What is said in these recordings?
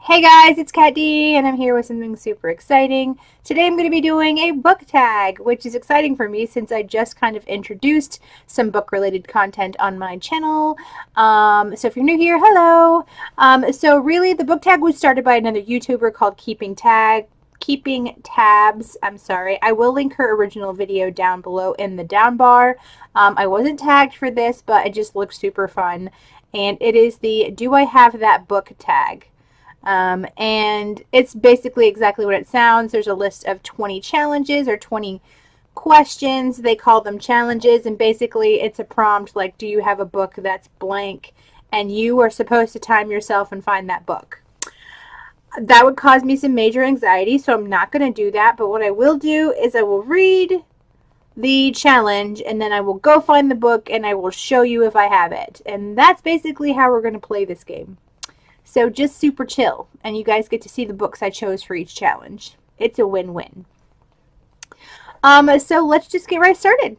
Hey guys, it's Katt Dee, and I'm here with something super exciting. Today I'm going to be doing a book tag, which is exciting for me since I just kind of introduced some book-related content on my channel. So if you're new here, hello! So really, the book tag was started by another YouTuber called Keeping Tabs. I will link her original video down below in the down bar. I wasn't tagged for this, but it just looks super fun. And it is the Do I Have That Book tag. And it's basically exactly what it sounds. There's a list of 20 challenges or 20 questions. They call them challenges, and basically it's a prompt like, do you have a book that's blank? And you are supposed to time yourself and find that book. That would cause me some major anxiety, so I'm not going to do that. But what I will do is I will read the challenge, and then I will go find the book, and I will show you if I have it. And that's basically how we're going to play this game. So just super chill, and you guys get to see the books I chose for each challenge. It's a win-win. So let's just get right started.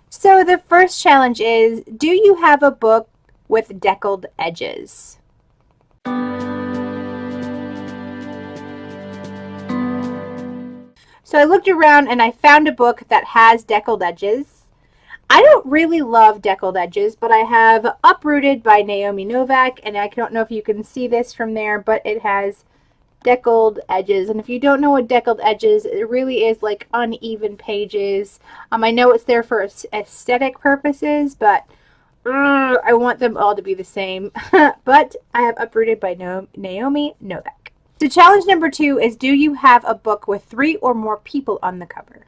So the first challenge is, do you have a book with deckled edges? So I looked around and I found a book that has deckled edges. I don't really love deckled edges, but I have Uprooted by Naomi Novik, and I don't know if you can see this from there, but it has deckled edges. And if you don't know what deckled edges, it really is like uneven pages. I know it's there for aesthetic purposes, but I want them all to be the same. But I have Uprooted by Naomi Novik. So challenge number 2 is, do you have a book with 3 or more people on the cover?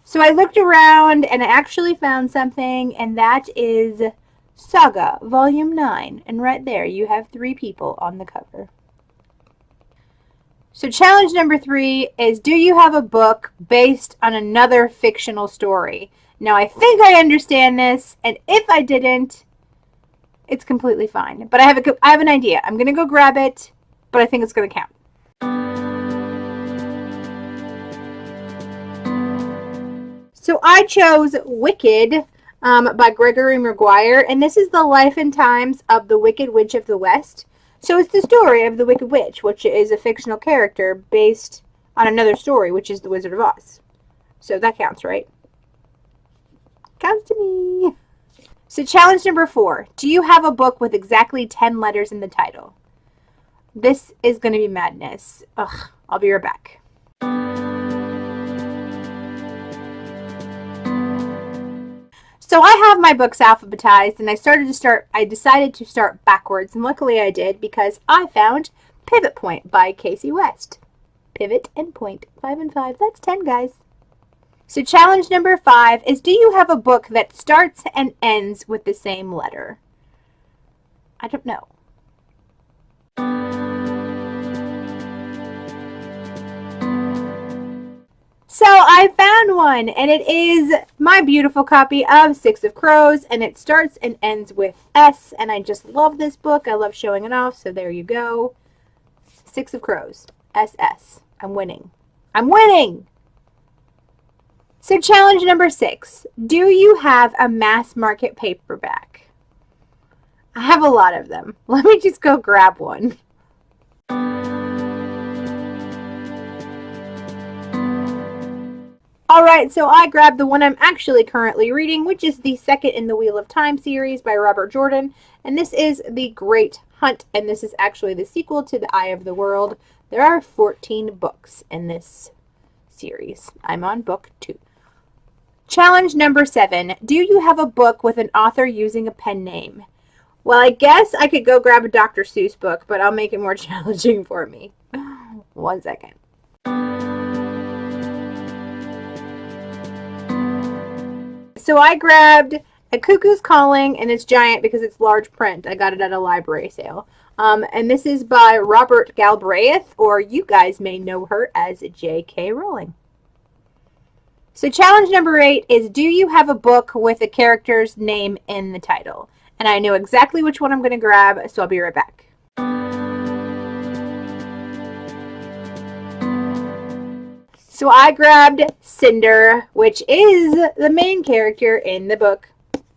So I looked around and I actually found something, and that is Saga, Volume 9. And right there you have 3 people on the cover. So challenge number 3 is, do you have a book based on another fictional story? Now I think I understand this, and if I didn't, it's completely fine. But I have an idea. I'm going to go grab it, but I think it's going to count. So I chose Wicked by Gregory Maguire, and this is the life and times of the Wicked Witch of the West. So it's the story of the Wicked Witch, which is a fictional character based on another story, which is The Wizard of Oz. So that counts, right? Counts to me. So challenge number 4. Do you have a book with exactly 10 letters in the title? This is going to be madness. Ugh, I'll be right back. So I have my books alphabetized, and I decided to start backwards, and luckily I did, because I found Pivot Point by Casey West. Pivot and point, 5 and 5, that's 10, guys. So challenge number 5 is, do you have a book that starts and ends with the same letter? I don't know. So I found one, and it is my beautiful copy of Six of Crows, and it starts and ends with S, and I just love this book. I love showing it off, so there you go. Six of Crows, SS. I'm winning. I'm winning! So challenge number 6. Do you have a Mass Market Paperback? I have a lot of them. Let me just go grab one. Alright, so I grabbed the one I'm actually currently reading, which is the second in the Wheel of Time series by Robert Jordan. And this is The Great Hunt, and this is actually the sequel to The Eye of the World. There are 14 books in this series. I'm on book 2. Challenge number 7. Do you have a book with an author using a pen name? Well, I guess I could go grab a Dr. Seuss book, but I'll make it more challenging for me. 1 second. So I grabbed A Cuckoo's Calling, and it's giant because it's large print. I got it at a library sale. And this is by Robert Galbraith, or you guys may know her as J.K. Rowling. So challenge number 8 is, do you have a book with a character's name in the title? And I know exactly which one I'm going to grab, so I'll be right back. So I grabbed Cinder, which is the main character in the book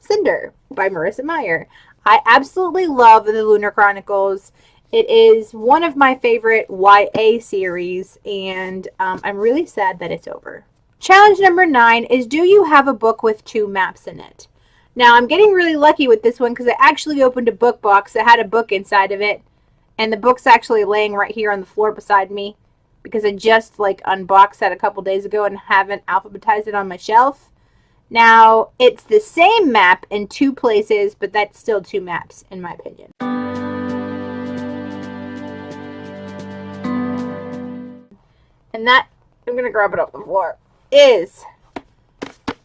Cinder by Marissa Meyer. I absolutely love the Lunar Chronicles. It is one of my favorite YA series, and I'm really sad that it's over. Challenge number 9 is, do you have a book with 2 maps in it? Now, I'm getting really lucky with this one because I actually opened a book box that had a book inside of it, and the book's actually laying right here on the floor beside me because I just unboxed that a couple days ago and haven't alphabetized it on my shelf. Now, it's the same map in 2 places, but that's still 2 maps, in my opinion. And that, I'm going to grab it off the floor, is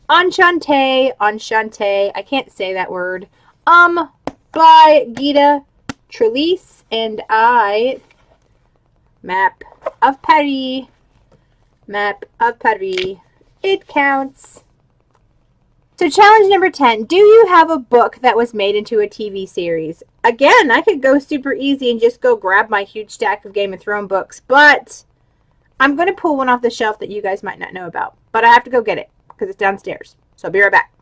Enchante, I can't say that word, by Gita Trelease, and Map of Paris, it counts. So challenge number 10, do you have a book that was made into a TV series? Again, I could go super easy and just go grab my huge stack of Game of Thrones books, but I'm going to pull one off the shelf that you guys might not know about. But I have to go get it because it's downstairs. So I'll be right back.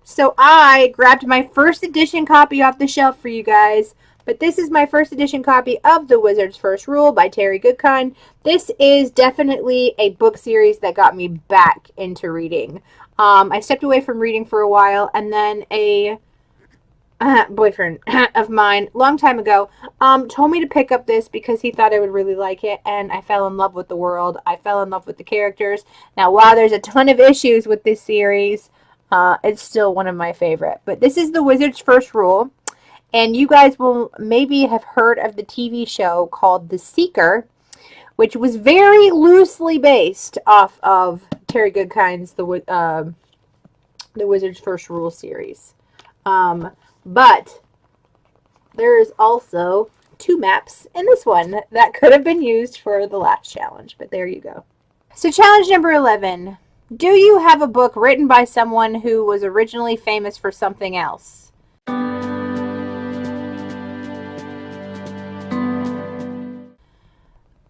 So I grabbed my first edition copy off the shelf for you guys. But this is my first edition copy of The Wizard's First Rule by Terry Goodkind. This is definitely a book series that got me back into reading. I stepped away from reading for a while, and then a boyfriend of mine, long time ago, told me to pick up this because he thought I would really like it, and I fell in love with the world. I fell in love with the characters. Now, while there's a ton of issues with this series, it's still one of my favorite. But this is The Wizard's First Rule. And you guys will maybe have heard of the TV show called The Seeker, which was very loosely based off of Terry Goodkind's The Wizard's First Rule series. But there is also 2 maps in this one that could have been used for the last challenge, but there you go. So challenge number 11. Do you have a book written by someone who was originally famous for something else?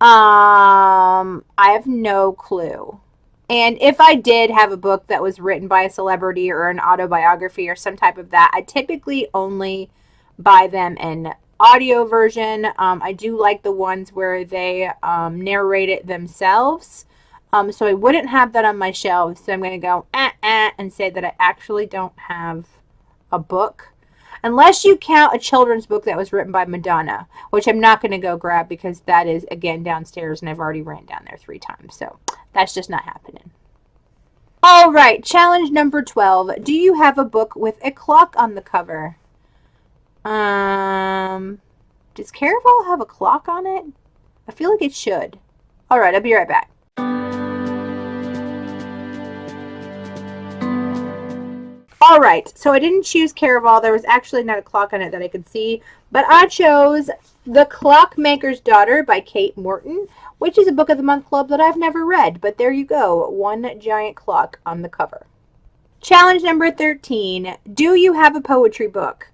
I have no clue. And if I did have a book that was written by a celebrity or an autobiography or some type of that, I typically only buy them in audio version. I do like the ones where they narrate it themselves. So I wouldn't have that on my shelves. So I'm going to go and say that I actually don't have a book. Unless you count a children's book that was written by Madonna, which I'm not going to go grab because that is, again, downstairs and I've already ran down there 3 times. So that's just not happening. All right, challenge number 12. Do you have a book with a clock on the cover? Does Caraval have a clock on it? I feel like it should. All right, I'll be right back. All right, so I didn't choose Caraval. There was actually not a clock on it that I could see, but I chose The Clockmaker's Daughter by Kate Morton, which is a Book of the Month club that I've never read, but there you go, one giant clock on the cover. Challenge number 13. Do you have a poetry book?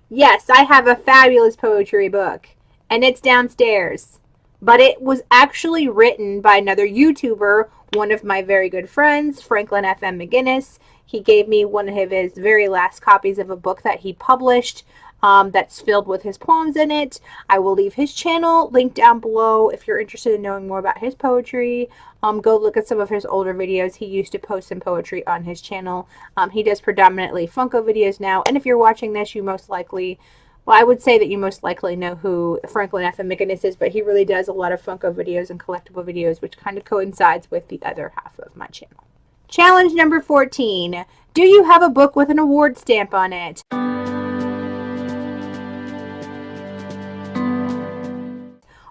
Yes, I have a fabulous poetry book, and it's downstairs. But it was actually written by another YouTuber, one of my very good friends, Franklyn FM McInnis. He gave me one of his very last copies of a book that he published that's filled with his poems in it. I will leave his channel linked down below if you're interested in knowing more about his poetry. Go look at some of his older videos. He used to post some poetry on his channel. He does predominantly Funko videos now, and if you're watching this, you most likely... Well, I would say that you most likely know who Franklyn FM McInnis is, but he really does a lot of Funko videos and collectible videos, which kind of coincides with the other half of my channel. Challenge number 14. Do you have a book with an award stamp on it?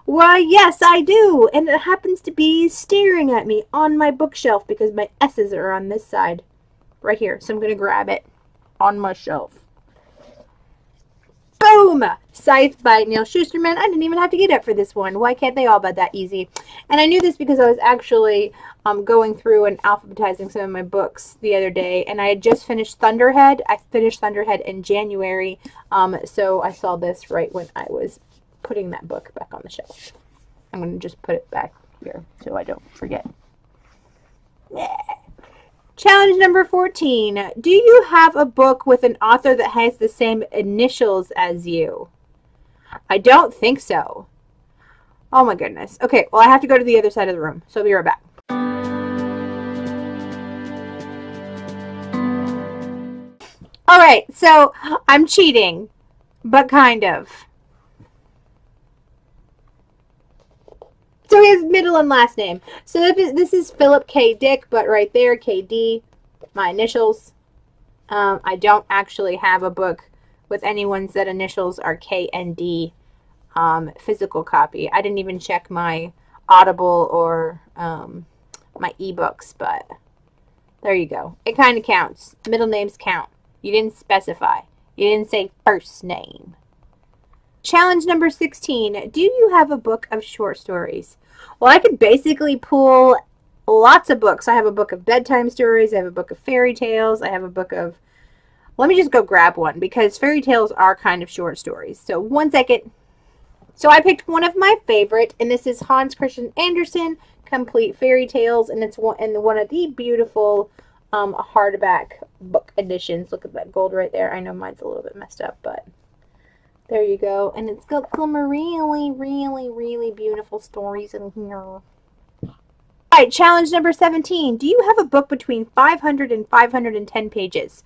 Why, yes, I do, and it happens to be staring at me on my bookshelf because my S's are on this side, right here, so I'm going to grab it on my shelf. Boom! Scythe by Neil Shusterman. I didn't even have to get up for this one. Why can't they all be that easy? And I knew this because I was actually going through and alphabetizing some of my books the other day, and I had just finished Thunderhead. I finished Thunderhead in January, so I saw this right when I was putting that book back on the shelf. I'm going to just put it back here so I don't forget. Yeah. Challenge number 14. Do you have a book with an author that has the same initials as you? I don't think so. Oh my goodness. Okay, well I have to go to the other side of the room, so I'll be right back. Alright, so I'm cheating, but kind of. So his middle and last name. So this is Philip K. Dick, but right there, K. D, my initials. I don't actually have a book with anyone's that initials are K and D physical copy. I didn't even check my Audible or my ebooks, but there you go. It kind of counts. Middle names count. You didn't specify. You didn't say first name. Challenge number 16. Do you have a book of short stories? Well, I could basically pull lots of books. I have a book of bedtime stories. I have a book of fairy tales. I have a book of... Let me just go grab one because fairy tales are kind of short stories. So 1 second. So I picked one of my favorite, and this is Hans Christian Andersen, Complete Fairy Tales, and it's one of the beautiful hardback book editions. Look at that gold right there. I know mine's a little bit messed up, but there you go. And it's got some really, really, really beautiful stories in here. Alright, challenge number 17. Do you have a book between 500 and 510 pages?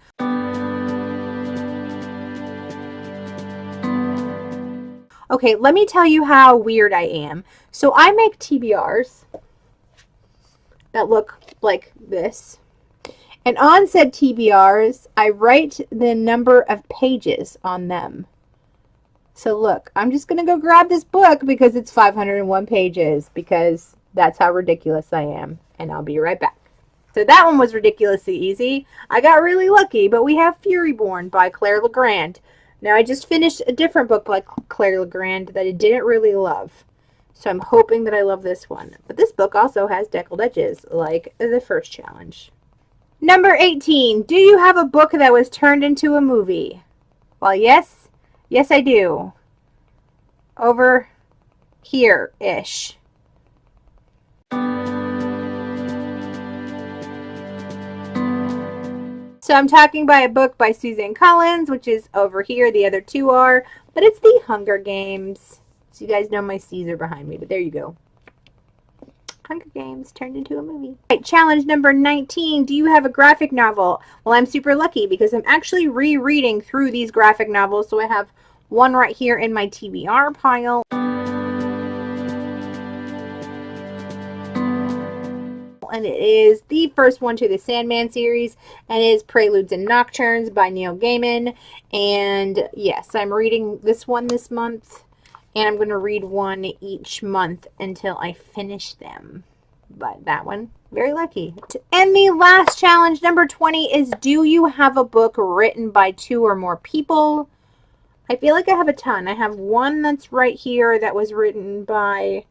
Okay, let me tell you how weird I am. So I make TBRs that look like this. And on said TBRs, I write the number of pages on them. So look, I'm just going to go grab this book because it's 501 pages because that's how ridiculous I am. And I'll be right back. So that one was ridiculously easy. I got really lucky, but we have Furyborn by Claire Legrand. Now I just finished a different book by Claire Legrand that I didn't really love. So I'm hoping that I love this one. But this book also has deckled edges like the first challenge. Number 18. Do you have a book that was turned into a movie? Well, yes. Yes, I do. Over here-ish. So I'm talking about a book by Suzanne Collins, which is over here. The other two are, but it's The Hunger Games. So you guys know my C's are behind me, but there you go. Hunger Games turned into a movie. Right, challenge number 19. Do you have a graphic novel? Well, I'm super lucky because I'm actually rereading through these graphic novels. So I have one right here in my TBR pile. And it is the first one to the Sandman series, and it is Preludes and Nocturnes by Neil Gaiman. And yes, I'm reading this one this month, and I'm going to read one each month until I finish them. But that one, very lucky. And the last challenge, number 20, is do you have a book written by 2 or more people? I feel like I have a ton. I have one that's right here that was written by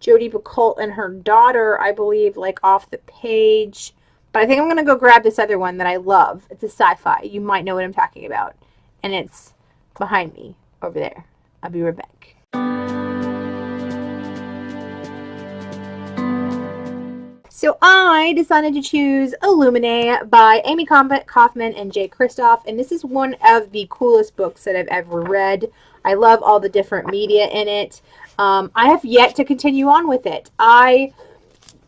Jodi Picoult and her daughter, I believe, like off the page. But I think I'm going to go grab this other one that I love. It's a sci-fi. You might know what I'm talking about. And it's behind me over there. I'll be right back. So I decided to choose Illuminae by Amy Kaufman and Jay Kristoff. And this is one of the coolest books that I've ever read. I love all the different media in it. I have yet to continue on with it. I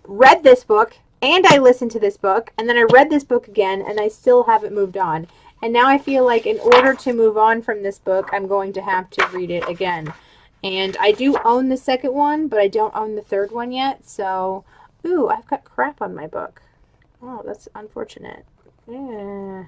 read this book and I listened to this book and then I read this book again and I still haven't moved on. And now I feel like in order to move on from this book, I'm going to have to read it again. And I do own the second one, but I don't own the third one yet. So, ooh, I've got crap on my book. Oh, that's unfortunate. Yeah.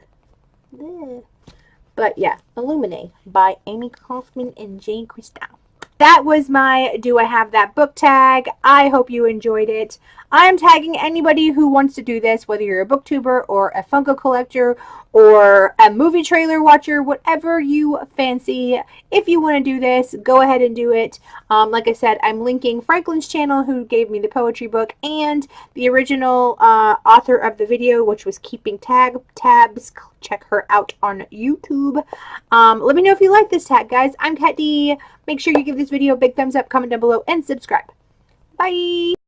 But yeah, Illuminae by Amy Kaufman and Jay Kristoff. That was my Do I Have That book tag. I hope you enjoyed it. I'm tagging anybody who wants to do this, whether you're a booktuber or a Funko collector or a movie trailer watcher, whatever you fancy. If you want to do this, go ahead and do it. Like I said, I'm linking Franklyn's channel, who gave me the poetry book, and the original author of the video, which was keeping tabs check her out on YouTube. Let me know if you like this tag, guys. I'm Katt Dee. Make sure you give this video a big thumbs up, comment down below, and subscribe. Bye!